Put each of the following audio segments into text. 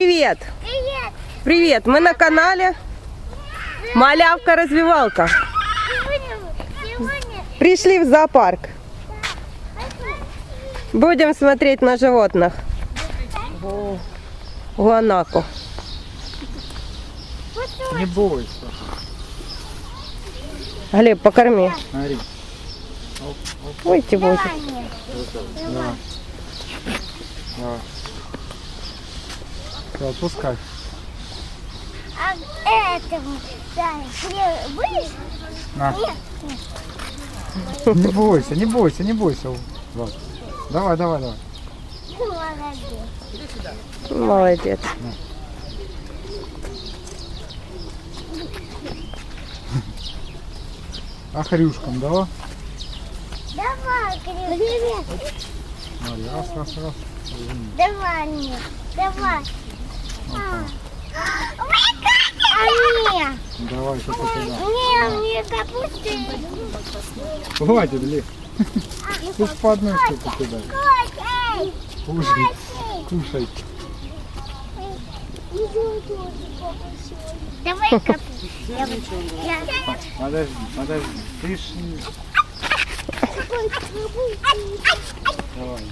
Привет! Привет! Привет! Мы на канале Малявка-развивалка. Сегодня Пришли в зоопарк. Будем смотреть на животных. Гуанако. Не бойся. Глеб, покорми. Смотри. Ой, ты бойся. Давай. Давай. Все, отпускай. а этому, да, будешь? На. Нет, Не бойся, не бойся, не бойся. Вот. Давай, давай, давай. молодец. Молодец. А хрюшкам, давай. Давай, привет. Смотри, раз, раз, раз. Давай мне, давай. Давай, что туда. Мне капусты. Хватит, Лев. Ты ж по одной штуке кидай. Эй, Кушай, кушай. давай капусту. Подожди, подожди. Ты ж... Давай.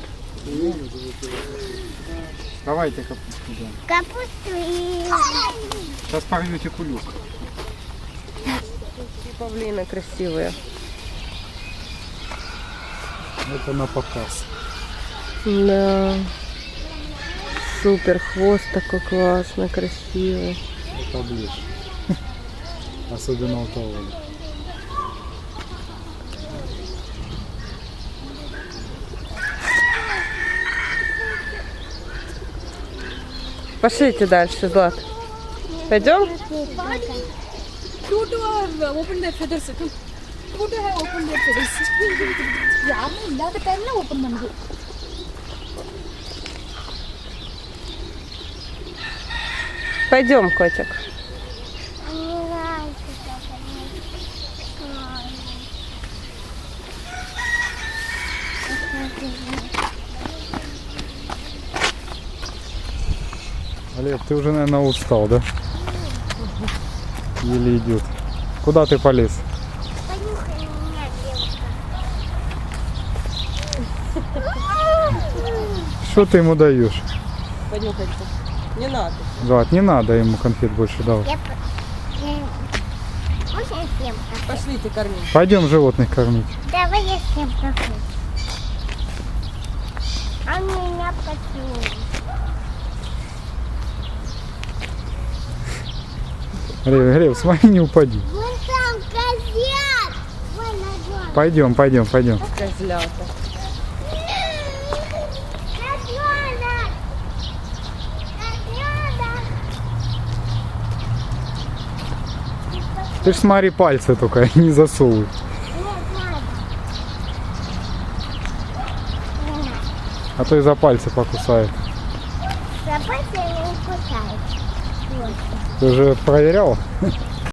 Давайте капусту, да. Капусту и... Сейчас порвете кулек. И павлины красивые. Это на показ. Да. Супер, хвост такой классный, красивый. Это ближе. Особенно у того. Пошлите дальше, Злат. Пойдем? Pluto have opened their feathers. Pluto have opened their feathers. ಯಾರು ಇಲ್ಲದ ಟೈಮ್ನ ಓಪನ್ ಮಾಡಿದ್ರು. Пойдем, котик. Олег, ты уже, наверное, устал, да? Еле идет. Куда ты полез? Понюхай меня, девушка. Что ты ему даешь? Понюхайте. Не надо. Злат, не надо ему конфет больше давать. Можно я съем кафе? Пошлите кормить. Пойдем животных кормить. Давай я съем кафе. А меня почему? Глеб, смотри, не упади. Вон там козят! Вон на дом. Пойдем, пойдем, пойдем. Козлята. Козленок! Козленок! Ты ж смотри, пальцы только не засовывай. Нет, надо. Не надо. А то и за пальцы покусает. Собака не кусает. Вот. Ты уже проверял?